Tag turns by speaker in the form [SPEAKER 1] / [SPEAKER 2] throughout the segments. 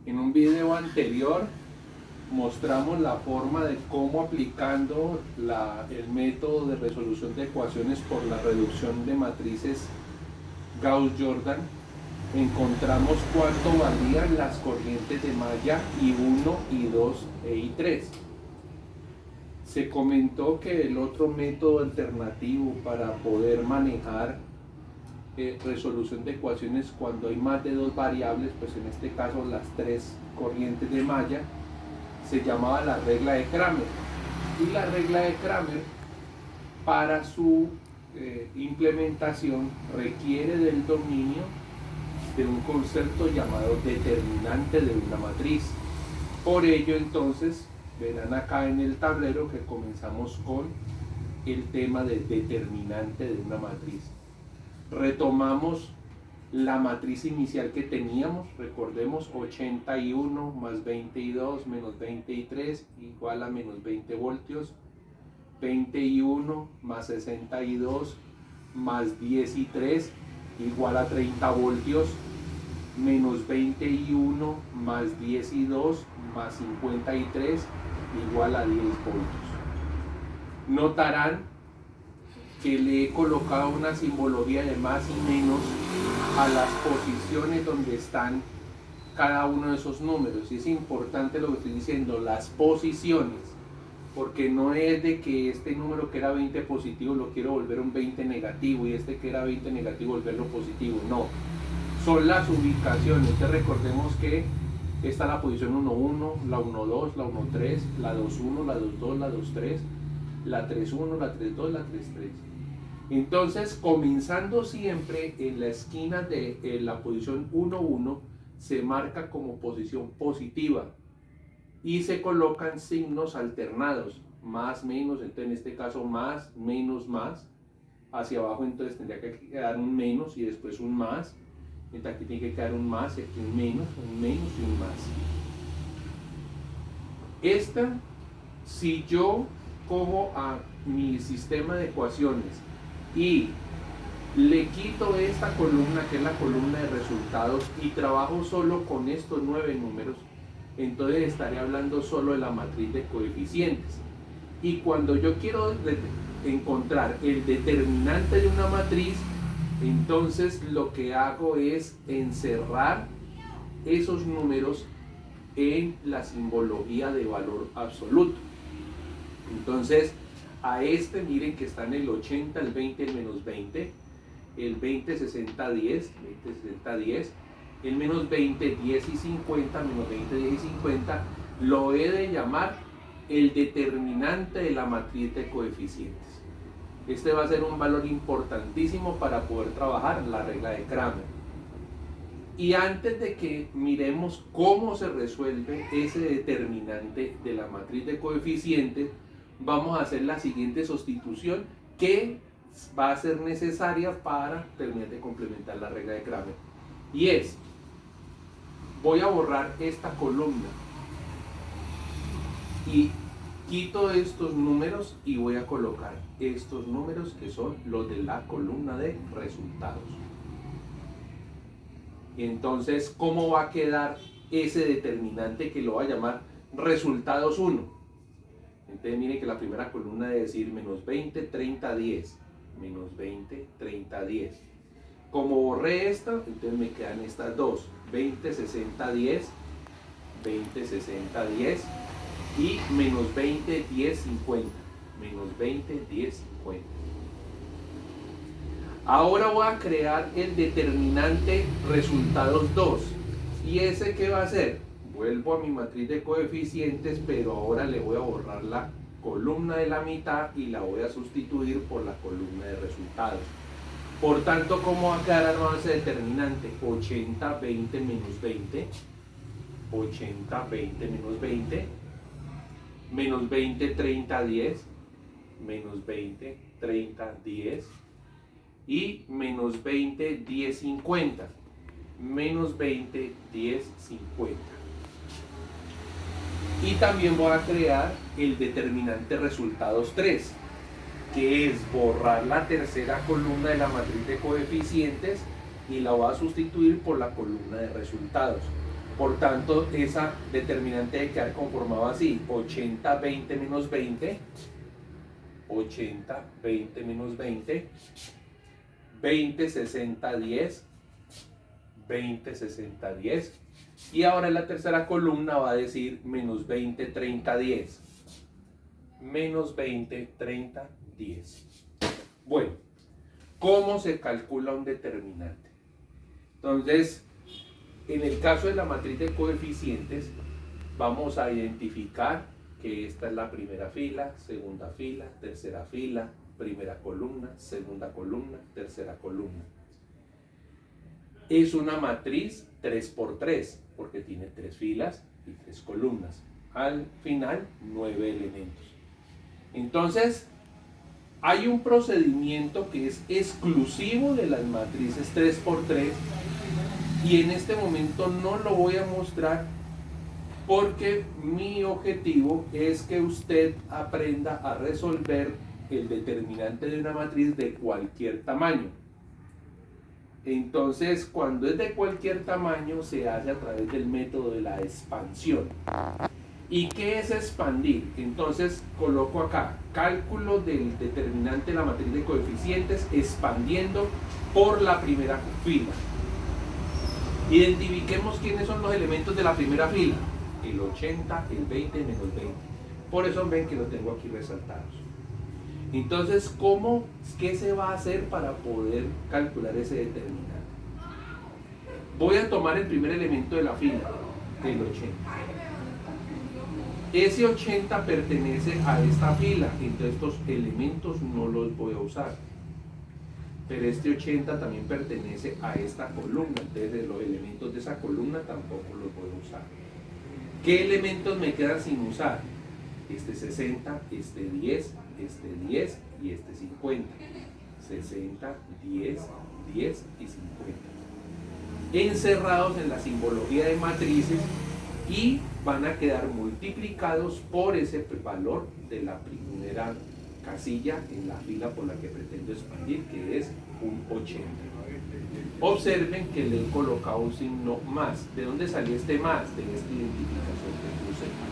[SPEAKER 1] En un video anterior mostramos la forma de cómo aplicando el método de resolución de ecuaciones por la reducción de matrices Gauss-Jordan encontramos cuánto valían las corrientes de malla I1, I2 e I3. Se comentó que el otro método alternativo para poder manejar resolución de ecuaciones cuando hay más de dos variables, pues en este caso las tres corrientes de malla, se llamaba la regla de Cramer. Y la regla de Cramer, para su implementación, requiere del dominio de un concepto llamado determinante de una matriz. Por ello, entonces, verán acá en el tablero que comenzamos con el tema de determinante de una matriz. Retomamos la matriz inicial que teníamos, recordemos 81 más 22 menos 23 igual a menos 20 voltios, 21 más 62 más 10 y 3 igual a 30 voltios, menos 21 más 10 y 2 más 53 igual a 10 voltios. Notarán que le he colocado una simbología de más y menos a las posiciones donde están cada uno de esos números. Y es importante lo que estoy diciendo, las posiciones, porque no es de que este número que era 20 positivo lo quiero volver un 20 negativo y este que era 20 negativo volverlo positivo, no. Son las ubicaciones. Entonces recordemos que esta es la posición 1,1, la 1,2, la 1,3, la 2,1, la 2,2, la 2,3, la 3,1, la 3,2, la 3,3. Entonces, comenzando siempre en la esquina de la posición 1,1, se marca como posición positiva y se colocan signos alternados, más, menos. Entonces en este caso más, menos, más. Hacia abajo entonces tendría que quedar un menos y después un más. Entonces aquí tiene que quedar un más y aquí un menos y un más. Esta, si yo cojo a mi sistema de ecuaciones y le quito esta columna que es la columna de resultados y trabajo solo con estos 9 números, entonces estaré hablando solo de la matriz de coeficientes. Y cuando yo quiero encontrar el determinante de una matriz, entonces lo que hago es encerrar esos números en la simbología de valor absoluto. Entonces a este miren que está en el 80, el 20, el menos 20, el 20, 60, 10, 20, 60, 10, el menos 20, 10 y 50, menos 20, 10 y 50, lo he de llamar el determinante de la matriz de coeficientes. Este va a ser un valor importantísimo para poder trabajar la regla de Cramer. Y antes de que miremos cómo se resuelve ese determinante de la matriz de coeficientes, vamos a hacer la siguiente sustitución que va a ser necesaria para terminar de complementar la regla de Cramer. Y es, voy a borrar esta columna y quito estos números y voy a colocar estos números que son los de la columna de resultados. Entonces, ¿cómo va a quedar ese determinante que lo va a llamar resultados 1? Entonces, miren que la primera columna debe decir menos 20, 30, 10. Menos 20, 30, 10. Como borré esta, entonces me quedan estas dos. 20, 60, 10. 20, 60, 10. Y menos 20, 10, 50. Menos 20, 10, 50. Ahora voy a crear el determinante resultados 2. ¿Y ese qué va a hacer? Vuelvo a mi matriz de coeficientes, pero ahora le voy a borrar la columna de la mitad y la voy a sustituir por la columna de resultados. Por tanto, ¿cómo va a quedar ese determinante? 80, 20 menos 20. 80, 20 menos 20. Menos 20, 30, 10. Menos 20, 30, 10. Y menos 20, 10, 50. Menos 20, 10, 50. Y también voy a crear el determinante resultados 3, que es borrar la tercera columna de la matriz de coeficientes y la voy a sustituir por la columna de resultados. Por tanto, esa determinante debe quedar conformada así: 80, 20 menos 20, 80, 20 menos 20, 20, 60, 10, 20, 60, 10. Y ahora en la tercera columna va a decir menos 20, 30, 10. Menos 20, 30, 10. Bueno, ¿cómo se calcula un determinante? Entonces, en el caso de la matriz de coeficientes, vamos a identificar que esta es la primera fila, segunda fila, tercera fila, primera columna, segunda columna, tercera columna. Es una matriz 3×3 porque tiene 3 filas y 3 columnas. Al final, 9 elementos. Entonces, hay un procedimiento que es exclusivo de las matrices 3×3 y en este momento no lo voy a mostrar porque mi objetivo es que usted aprenda a resolver el determinante de una matriz de cualquier tamaño. Entonces, cuando es de cualquier tamaño, se hace a través del método de la expansión. ¿Y qué es expandir? Entonces, coloco acá cálculo del determinante de la matriz de coeficientes expandiendo por la primera fila. Identifiquemos quiénes son los elementos de la primera fila: el 80, el 20, menos 20. Por eso ven que lo tengo aquí resaltados. Entonces, ¿qué se va a hacer para poder calcular ese determinante? Voy a tomar el primer elemento de la fila, el 80. Ese 80 pertenece a esta fila, entonces estos elementos no los voy a usar. Pero este 80 también pertenece a esta columna, entonces los elementos de esa columna tampoco los voy a usar. ¿Qué elementos me quedan sin usar? Este 60, este 10, este 10 y este 50. 60, 10, 10 y 50. Encerrados en la simbología de matrices y van a quedar multiplicados por ese valor de la primera casilla en la fila por la que pretendo expandir, que es un 80. Observen que le he colocado un signo más. ¿De dónde salió este más? De esta identificación que puse aquí.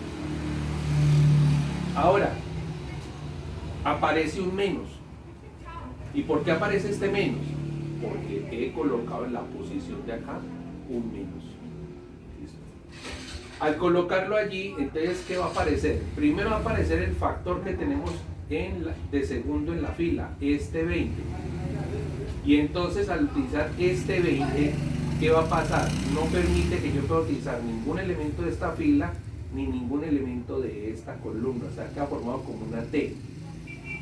[SPEAKER 1] Ahora, aparece un menos. ¿Y por qué aparece este menos? Porque he colocado en la posición de acá un menos. ¿Listo? Al colocarlo allí, entonces, ¿qué va a aparecer? Primero va a aparecer el factor que tenemos de segundo en la fila, este 20. Y entonces al utilizar este 20, ¿qué va a pasar? No permite que yo pueda utilizar ningún elemento de esta fila ni ningún elemento de esta columna, o sea, queda formado como una T.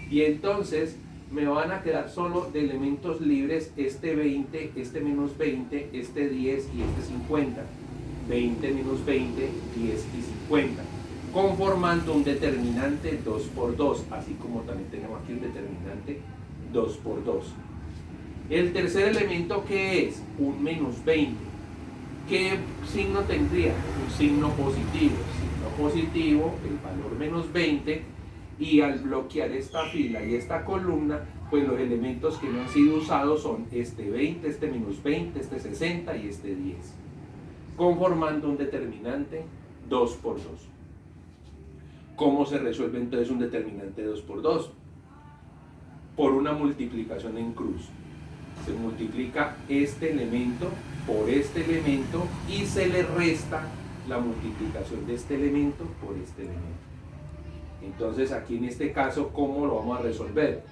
[SPEAKER 1] Y entonces me van a quedar solo de elementos libres este 20, este menos 20, este 10 y este 50. 20 menos 20, 10 y 50. Conformando un determinante 2×2, así como también tenemos aquí un determinante 2×2. El tercer elemento, ¿qué es? Un menos 20. ¿Qué signo tendría? Un signo positivo. Signo positivo, el valor menos 20, y al bloquear esta fila y esta columna, pues los elementos que no han sido usados son este 20, este menos 20, este 60 y este 10. Conformando un determinante 2×2. ¿Cómo se resuelve entonces un determinante 2×2? Por una multiplicación en cruz. Se multiplica este elemento por este elemento y se le resta la multiplicación de este elemento por este elemento. Entonces aquí en este caso, ¿cómo lo vamos a resolver?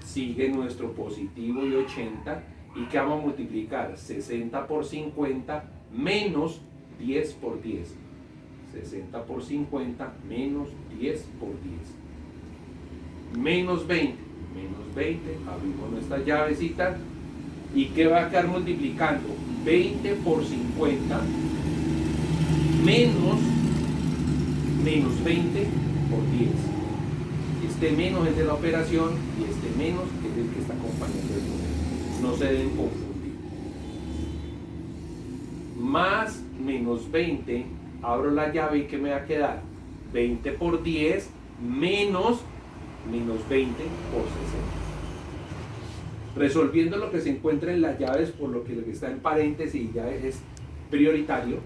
[SPEAKER 1] Sigue nuestro positivo y 80, y ¿qué vamos a multiplicar? 60 por 50 menos 10 por 10. 60 por 50 menos 10 por 10. Menos 20. Menos 20, abrimos nuestra llavecita. ¿Y qué va a quedar multiplicando? 20 por 50 menos 20 por 10. Este menos es de la operación y este menos es el que está acompañando el número. No se deben confundir. Más menos 20, abro la llave y ¿qué me va a quedar? 20 por 10 menos 20 por 60. Resolviendo lo que se encuentra en las llaves, por lo que está en paréntesis ya es prioritario,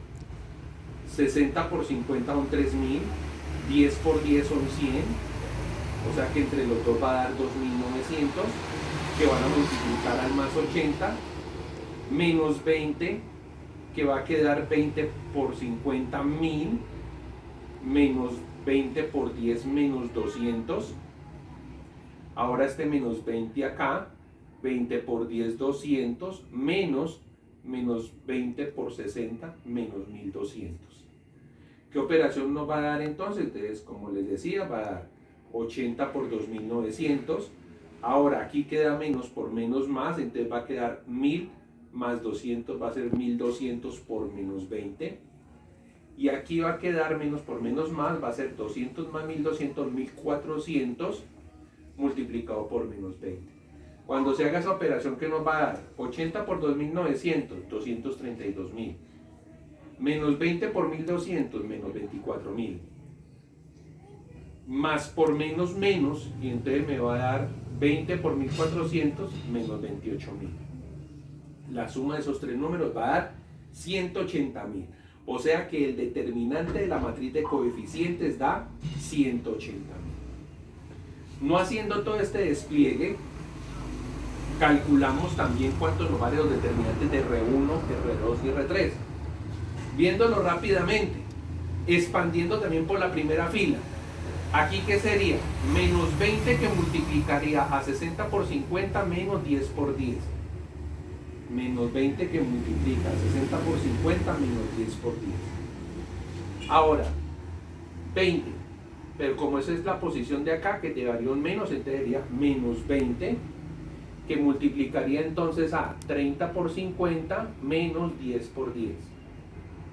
[SPEAKER 1] 60 por 50 son 3000, 10 por 10 son 100, o sea que entre los dos va a dar 2900, que van a multiplicar al más 80, menos 20, que va a quedar 20 por 50, 1000, menos 20 por 10, menos 200. Ahora este menos 20 acá, 20 por 10, 200, menos 20 por 60, menos 1200. ¿Qué operación nos va a dar entonces? Entonces, como les decía, va a dar 80 por 2900. Ahora aquí queda menos por menos más, entonces va a quedar 1000 más 200, va a ser 1200 por menos 20. Y aquí va a quedar menos por menos más, va a ser 200 más 1200, 1400 multiplicado por menos 20. Cuando se haga esa operación, ¿qué nos va a dar? 80 por 2900, 232.000. Menos 20 por 1200, menos 24.000. Más por menos menos, y entonces me va a dar 20 por 1400, menos 28.000. La suma de esos tres números va a dar 180.000. O sea que el determinante de la matriz de coeficientes da 180.000. No haciendo todo este despliegue, calculamos también cuántos nos valen los determinantes de R1, R2 y R3. Viéndolo rápidamente, expandiendo también por la primera fila. Aquí, ¿qué sería? Menos 20 que multiplicaría a 60 por 50 menos 10 por 10. Menos 20 que multiplica a 60 por 50 menos 10 por 10. Ahora, 20. Pero como esa es la posición de acá, que llevaría un menos, entonces sería menos 20, que multiplicaría entonces a 30 por 50 menos 10 por 10.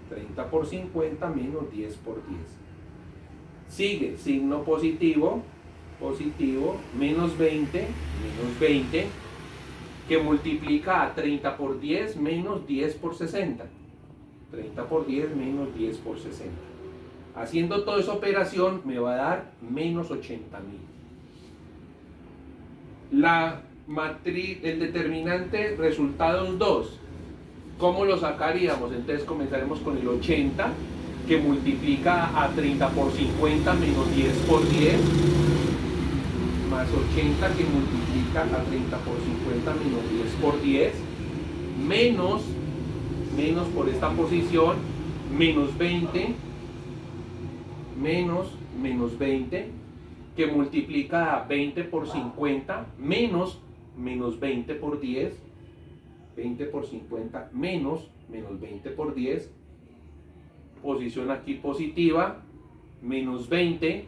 [SPEAKER 1] 30 por 50 menos 10 por 10. Sigue, signo positivo, positivo, menos 20, que multiplica a 30 por 10 menos 10 por 60. 30 por 10 menos 10 por 60. Haciendo toda esa operación me va a dar menos 80.000. La matriz, el determinante resultados 2, ¿cómo lo sacaríamos? Entonces comenzaremos con el 80, que multiplica a 30 por 50 menos 10 por 10, más 80 que multiplica a 30 por 50 menos 10 por 10, menos por esta posición, menos 20, menos 20, que multiplica a 20 por 50, menos 20 por 10, 20 por 50 menos 20 por 10, posición aquí positiva, menos 20,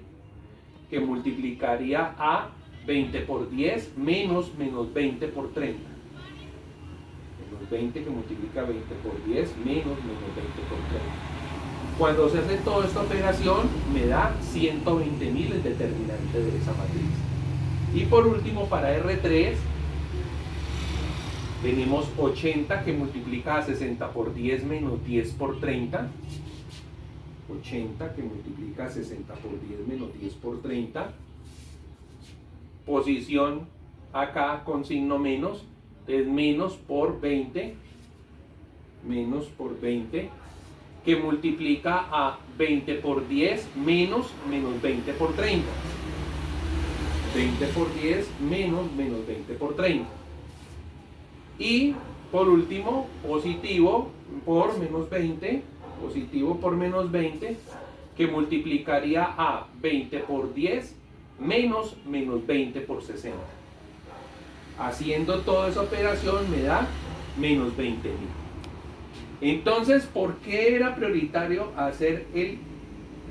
[SPEAKER 1] que multiplicaría a 20 por 10 menos 20 por 30. Menos 20 que multiplica 20 por 10 menos 20 por 30. Cuando se hace toda esta operación, me da 120.000 el determinante de esa matriz. Y por último, para R3, tenemos 80 que multiplica a 60 por 10 menos 10 por 30. 80 que multiplica a 60 por 10 menos 10 por 30. Posición acá con signo menos, es menos por 20, que multiplica a 20 por 10 menos 20 por 30. 20 por 10 menos 20 por 30. Y por último, positivo por menos 20, positivo por menos 20, que multiplicaría a 20 por 10 menos 20 por 60. Haciendo toda esa operación me da menos 20.000. Entonces, ¿por qué era prioritario hacer el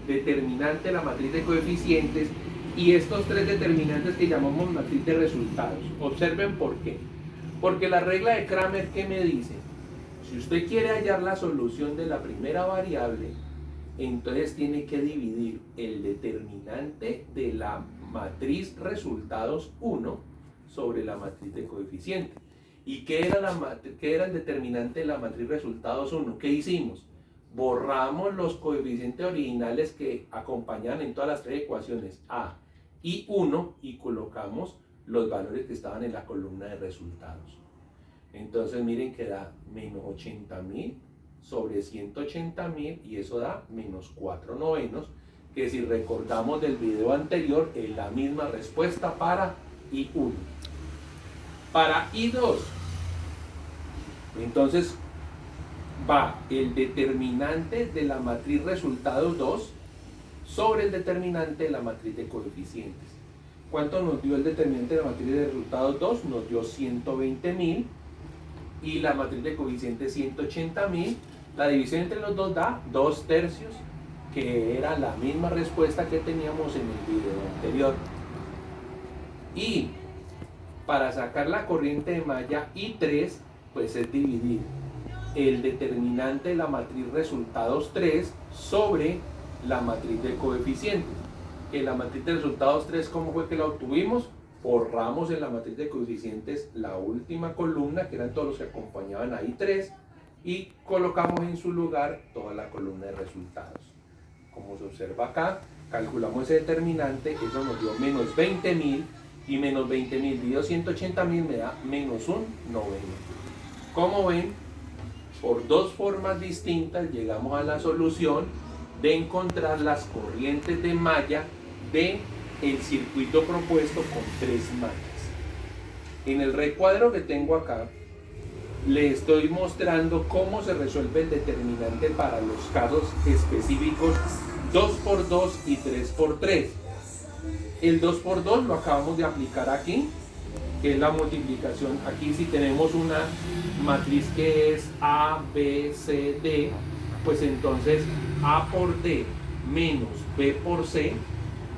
[SPEAKER 1] determinante de la matriz de coeficientes y estos tres determinantes que llamamos matriz de resultados? Observen por qué. Porque la regla de Kramer, ¿qué me dice? Si usted quiere hallar la solución de la primera variable, entonces tiene que dividir el determinante de la matriz resultados 1 sobre la matriz de coeficientes. ¿Y qué era el determinante de la matriz resultados 1? ¿Qué hicimos? Borramos los coeficientes originales que acompañan en todas las tres ecuaciones A y 1 y colocamos los valores que estaban en la columna de resultados. Entonces miren que da menos 80.000 sobre 180.000 y eso da menos 4 novenos, que si recordamos del video anterior es la misma respuesta para I1. Para I2, entonces va el determinante de la matriz resultados 2 sobre el determinante de la matriz de coeficientes. ¿Cuánto nos dio el determinante de la matriz de resultados 2? Nos dio 120.000 y la matriz de coeficientes 180.000. La división entre los dos da 2/3, que era la misma respuesta que teníamos en el video anterior. Y para sacar la corriente de malla I3, pues es dividir el determinante de la matriz resultados 3 sobre la matriz de coeficientes. En la matriz de resultados 3, ¿cómo fue que la obtuvimos? Borramos en la matriz de coeficientes la última columna, que eran todos los que acompañaban a I3, y colocamos en su lugar toda la columna de resultados. Como se observa acá, calculamos ese determinante, eso nos dio menos 20.000, y menos 20.000 dividido 180.000 me da menos un noveno. Como ven, por dos formas distintas llegamos a la solución de encontrar las corrientes de malla del circuito propuesto con 3 mallas. En el recuadro que tengo acá, le estoy mostrando cómo se resuelve el determinante para los casos específicos 2×2 y 3×3. El 2×2 lo acabamos de aplicar aquí, que es la multiplicación. Aquí si tenemos una matriz que es A, B, C, D, pues entonces A por D menos B por C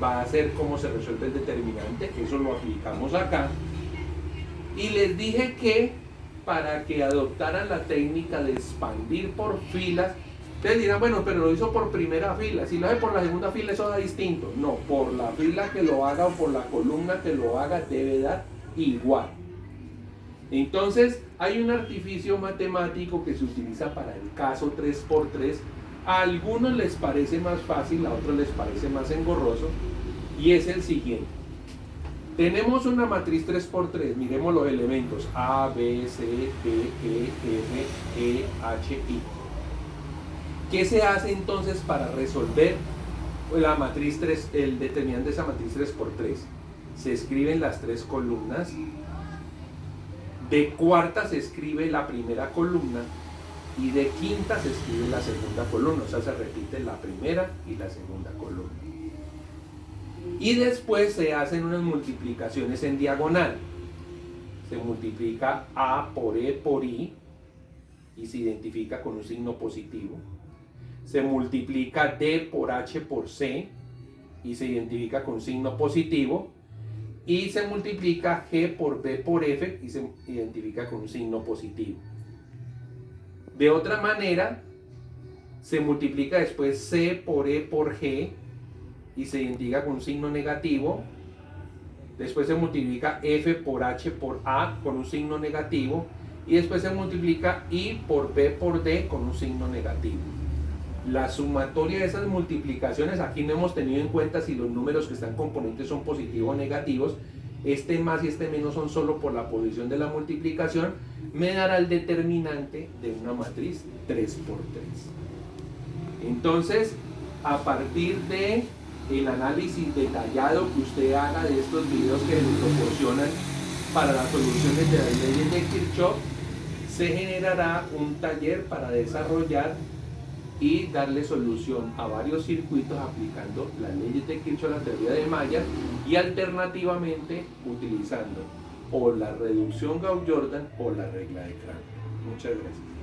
[SPEAKER 1] va a ser cómo se resuelve el determinante. Eso lo aplicamos acá. Y les dije que para que adoptaran la técnica de expandir por filas, ustedes dirán, bueno, pero lo hizo por primera fila, si lo hace por la segunda fila eso da distinto. No, por la fila que lo haga o por la columna que lo haga debe dar igual. Entonces hay un artificio matemático que se utiliza para el caso 3×3. A algunos les parece más fácil, a otros les parece más engorroso, y es el siguiente. Tenemos una matriz 3×3, miremos los elementos A, B, C, D, E, F, E, H, I. ¿Qué se hace entonces para resolver la matriz 3, el determinante de esa matriz 3×3? Se escriben las 3 columnas, de cuarta se escribe la primera columna y de quinta se escribe la segunda columna, o sea, se repite la primera y la segunda columna. Y después se hacen unas multiplicaciones en diagonal. Se multiplica A por E por I y se identifica con un signo positivo. Se multiplica D por H por C y se identifica con un signo positivo. Y se multiplica G por B por F y se identifica con un signo positivo. De otra manera, se multiplica después C por E por G y se identifica con un signo negativo. Después se multiplica F por H por A con un signo negativo. Y después se multiplica I por B por D con un signo negativo. La sumatoria de esas multiplicaciones, aquí no hemos tenido en cuenta si los números que están componentes son positivos o negativos. Este más y este menos son solo por la posición de la multiplicación. Me dará el determinante de una matriz 3×3. Entonces, a partir de el análisis detallado que usted haga de estos videos que le proporcionan para las soluciones de las leyes de Kirchhoff, se generará un taller para desarrollar y darle solución a varios circuitos aplicando las leyes de Kirchhoff, la teoría de malla, y alternativamente utilizando o la reducción Gauss-Jordan o la regla de Crank. Muchas gracias.